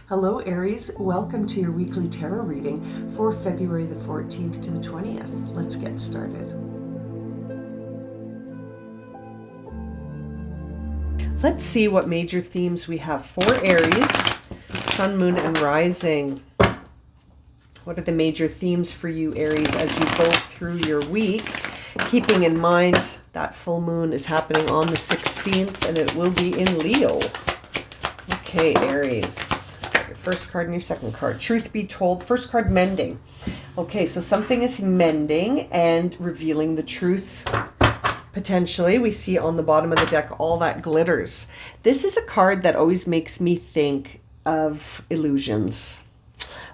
Hello Aries, welcome to your weekly tarot reading for February the 14th to the 20th. Let's get started. Let's see what major themes we have for Aries, Sun, Moon, and Rising. What are the major themes for you, Aries, as you go through your week? Keeping in mind that full moon is happening on the 16th and it will be in Leo. Okay, Aries. Your first card and your second card. Truth be told, first card, mending. Okay, so something is mending and revealing the truth. Potentially, we see on the bottom of the deck all that glitters. This is a card that always makes me think of illusions.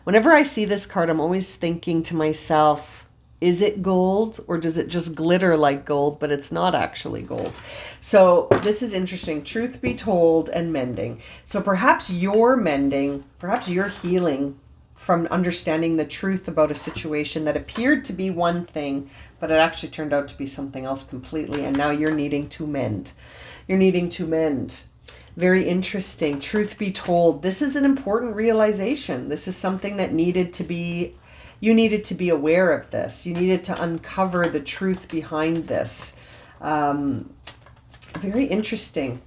Whenever I see this card, I'm always thinking to myself, is it gold or does it just glitter like gold, but it's not actually gold? So this is interesting. Truth be told and mending. So perhaps you're mending, perhaps you're healing from understanding the truth about a situation that appeared to be one thing, but it actually turned out to be something else completely. And now you're needing to mend. You're needing to mend. Very interesting. Truth be told, this is an important realization. This is something that you needed to be aware of this. You needed to uncover the truth behind this. Very interesting.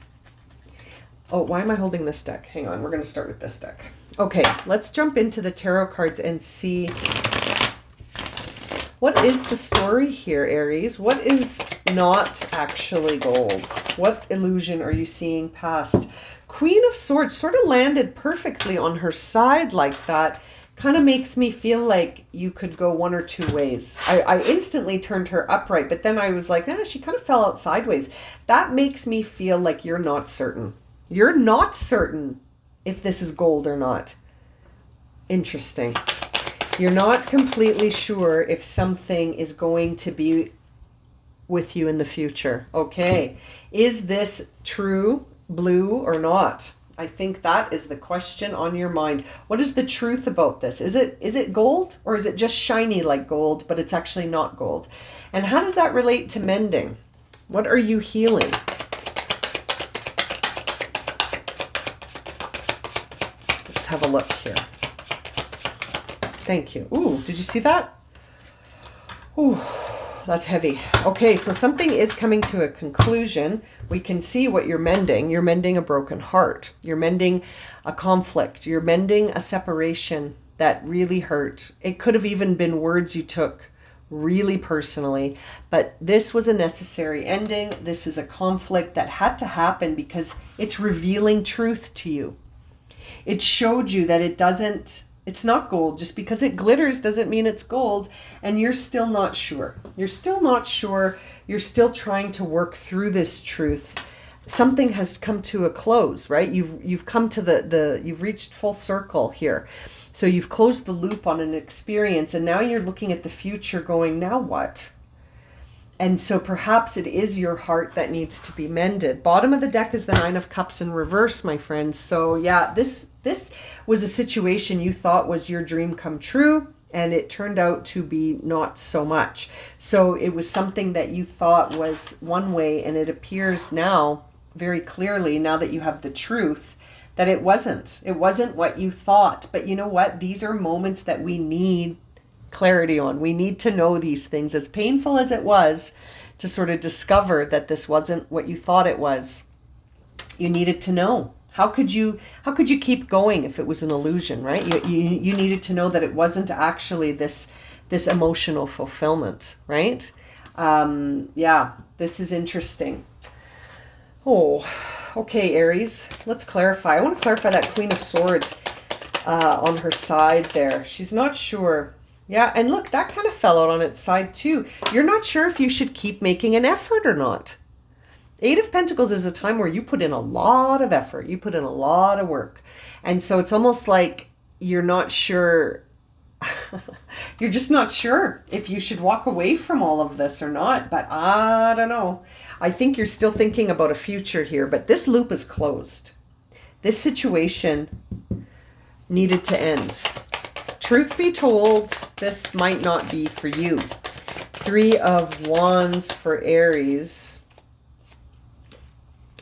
Oh, why am I holding this deck? Hang on, we're going to start with this deck. Okay, let's jump into the tarot cards and see what is the story here, Aries. What is not actually gold? What illusion are you seeing past? Queen of Swords sort of landed perfectly on her side like that. Kind of makes me feel like you could go one or two ways. I instantly turned her upright, but then I was like, she kind of fell out sideways. That makes me feel like you're not certain. You're not certain if this is gold or not. Interesting. You're not completely sure if something is going to be with you in the future. Okay. Is this true blue or not? I think that is the question on your mind. What is the truth about this? Is it gold or is it just shiny like gold, but it's actually not gold? And how does that relate to mending? What are you healing? Let's have a look here. Thank you. Ooh, did you see that? Ooh. That's heavy. Okay, so something is coming to a conclusion. We can see what you're mending. You're mending a broken heart. You're mending a conflict. You're mending a separation that really hurt. It could have even been words you took really personally, but this was a necessary ending. This is a conflict that had to happen because it's revealing truth to you. It showed you that it's not gold. Just because it glitters doesn't mean it's gold. And you're still not sure. You're still not sure. You're still trying to work through this truth. Something has come to a close, right? You've come to you've reached full circle here. So you've closed the loop on an experience and now you're looking at the future going, now what? And so perhaps it is your heart that needs to be mended. Bottom of the deck is the Nine of Cups in reverse, my friends. So yeah, this was a situation you thought was your dream come true, and it turned out to be not so much. So it was something that you thought was one way, and it appears now very clearly, now that you have the truth, that it wasn't. It wasn't what you thought. But you know what? These are moments that we need clarity on. We need to know these things, as painful as it was to sort of discover that this wasn't what you thought it was. You needed to know. How could you keep going if it was an illusion, right? You needed to know that it wasn't actually this emotional fulfillment, right? Yeah, this is interesting. Oh, okay, Aries. Let's clarify. I want to clarify that Queen of Swords on her side there. She's not sure. Yeah, and look, that kind of fell out on its side too. You're not sure if you should keep making an effort or not. Eight of Pentacles is a time where you put in a lot of effort. You put in a lot of work. And so it's almost like you're not sure. You're just not sure if you should walk away from all of this or not. But I don't know. I think you're still thinking about a future here. But this loop is closed. This situation needed to end. Truth be told, this might not be for you. Three of Wands for Aries.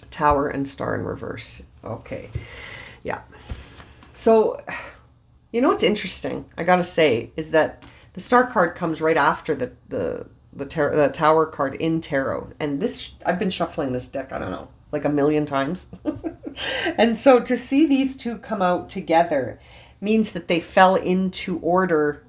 Tower and Star in reverse. Okay. Yeah. So, you know what's interesting, I gotta say, is that the Star card comes right after the Tower card in tarot. And this, I've been shuffling this deck, I don't know, like a million times. And so to see these two come out together means that they fell into order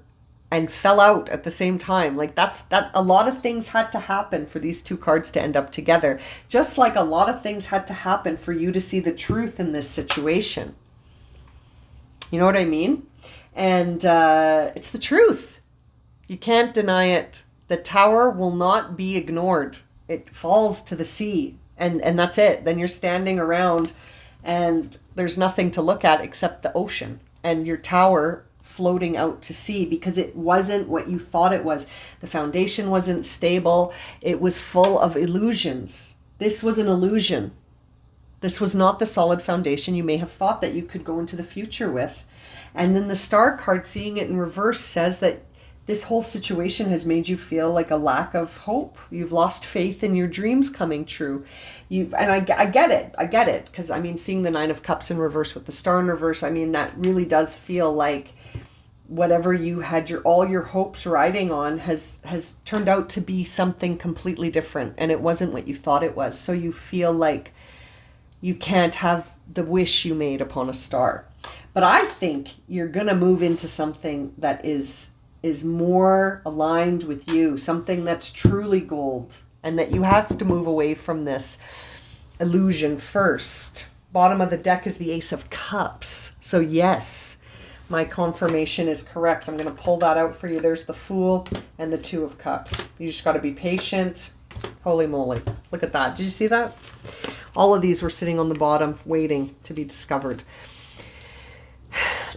and fell out at the same time. Like that a lot of things had to happen for these two cards to end up together. Just like a lot of things had to happen for you to see the truth in this situation. You know what I mean? And it's the truth. You can't deny it. The Tower will not be ignored. It falls to the sea, and that's it. Then you're standing around and there's nothing to look at except the ocean and your tower floating out to sea, because it wasn't what you thought it was. The foundation wasn't stable. It was full of illusions. This was an illusion. This was not the solid foundation you may have thought that you could go into the future with. And then the Star card, seeing it in reverse, says that this whole situation has made you feel like a lack of hope. You've lost faith in your dreams coming true. I get it. Because, I mean, seeing the Nine of Cups in reverse with the Star in reverse, I mean, that really does feel like whatever you had all your hopes riding on has turned out to be something completely different. And it wasn't what you thought it was. So you feel like you can't have the wish you made upon a star. But I think you're going to move into something that is more aligned with you, something that's truly gold, and that you have to move away from this illusion first. Bottom of the deck is the Ace of Cups. So yes, my confirmation is correct. I'm going to pull that out for you. There's the Fool and the Two of Cups. You just got to be patient. Holy moly. Look at that. Did you see that? All of these were sitting on the bottom waiting to be discovered.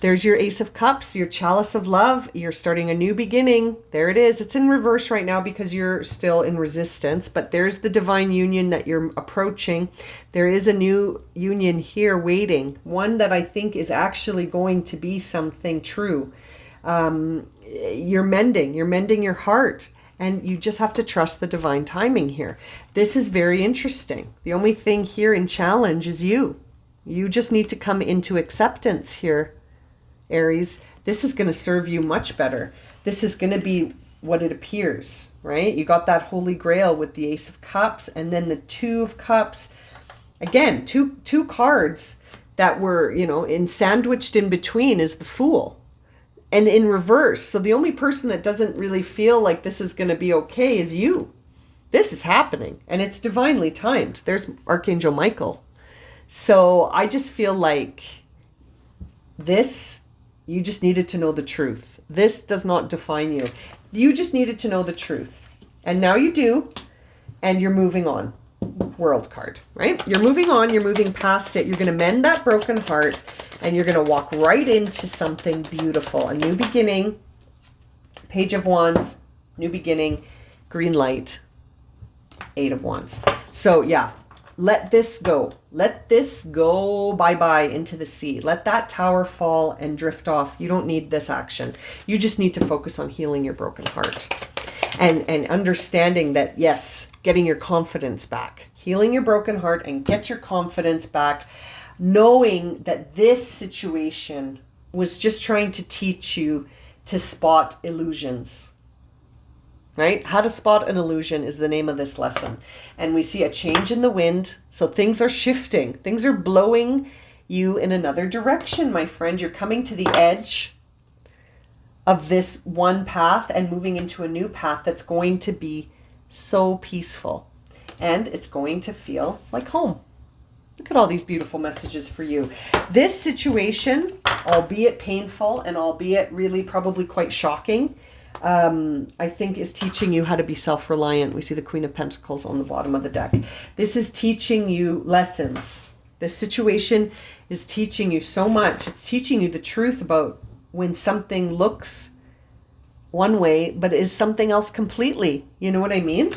There's your Ace of Cups, your Chalice of Love. You're starting a new beginning. There it is. It's in reverse right now because you're still in resistance, but there's the divine union that you're approaching. There is a new union here waiting, one that I think is actually going to be something true. You're mending your heart, and you just have to trust the divine timing here. This is very interesting. The only thing here in challenge is you. You just need to come into acceptance here, Aries. This is going to serve you much better. This is going to be what it appears, right? You got that Holy Grail with the Ace of Cups and then the Two of Cups. Again, two cards that were, sandwiched in between is the Fool. And in reverse. So the only person that doesn't really feel like this is going to be okay is you. This is happening, and it's divinely timed. There's Archangel Michael. So I just feel like you just needed to know the truth. This does not define you. You just needed to know the truth. And now you do, and you're moving on. World card, right? You're moving on, you're moving past it. You're going to mend that broken heart, and you're going to walk right into something beautiful. A new beginning, Page of Wands, new beginning, green light, Eight of Wands. So yeah, let this go. Let this go bye-bye into the sea. Let that tower fall and drift off. You don't need this action. You just need to focus on healing your broken heart. And understanding that, yes, getting your confidence back. Healing your broken heart and get your confidence back. Knowing that this situation was just trying to teach you to spot illusions. Right? How to spot an illusion is the name of this lesson. And we see a change in the wind. So things are shifting. Things are blowing you in another direction, my friend. You're coming to the edge of this one path and moving into a new path that's going to be so peaceful. And it's going to feel like home. Look at all these beautiful messages for you. This situation, albeit painful and albeit really probably quite shocking, I think is teaching you how to be self-reliant. We see the Queen of Pentacles on the bottom of the deck. This is teaching you lessons. This situation is teaching you so much. It's teaching you the truth about when something looks one way, but is something else completely. You know what I mean?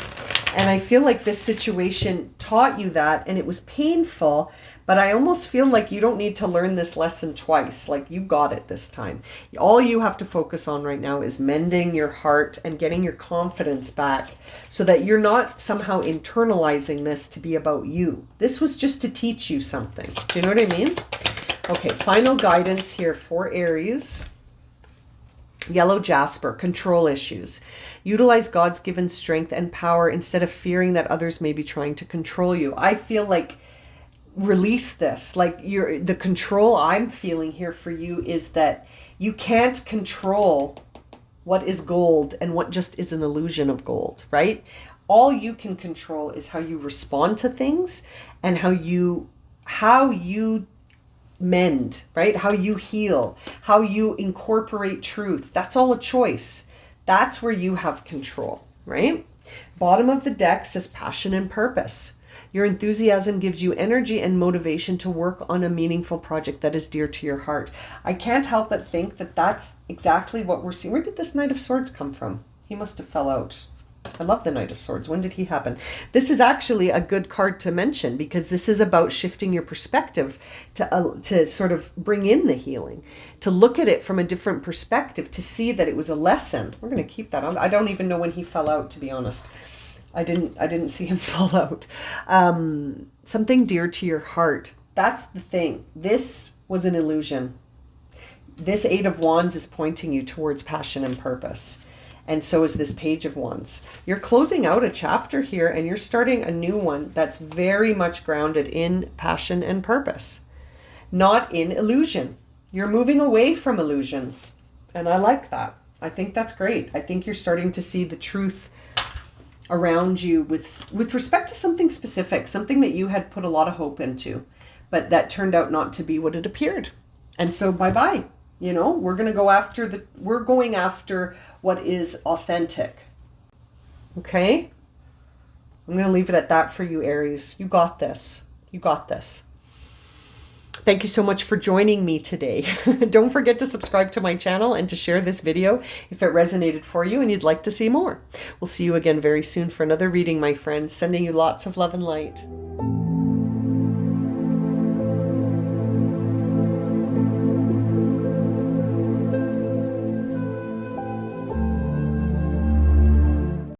And I feel like this situation taught you that, and it was painful, but I almost feel like you don't need to learn this lesson twice. Like, you got it this time. All you have to focus on right now is mending your heart and getting your confidence back so that you're not somehow internalizing this to be about you. This was just to teach you something. Do you know what I mean? Okay, final guidance here for Aries. Yellow jasper, control issues. Utilize God's given strength and power instead of fearing that others may be trying to control you. I feel like release this. Like the control I'm feeling here for you is that you can't control what is gold and what just is an illusion of gold, right? All you can control is how you respond to things and how you mend, right? How you heal, how you incorporate truth. That's all a choice. That's where you have control, right? Bottom of the deck says passion and purpose. Your enthusiasm gives you energy and motivation to work on a meaningful project that is dear to your heart. I can't help but think that that's exactly what we're seeing. Where did this Knight of Swords come from? He must have fell out. I love the Knight of Swords. When did he happen? This is actually a good card to mention because this is about shifting your perspective to sort of bring in the healing, to look at it from a different perspective, to see that it was a lesson. We're going to keep that on. I don't even know when he fell out, to be honest. I didn't see him fall out. Something dear to your heart. That's the thing. This was an illusion. This Eight of Wands is pointing you towards passion and purpose. And so is this Page of Wands. You're closing out a chapter here and you're starting a new one that's very much grounded in passion and purpose, not in illusion. You're moving away from illusions. And I like that. I think that's great. I think you're starting to see the truth around you with respect to something specific, something that you had put a lot of hope into, but that turned out not to be what it appeared. And so bye-bye. You know, we're going after what is authentic. Okay? I'm going to leave it at that for you, Aries. You got this. You got this. Thank you so much for joining me today. Don't forget to subscribe to my channel and to share this video if it resonated for you and you'd like to see more. We'll see you again very soon for another reading, my friends. Sending you lots of love and light.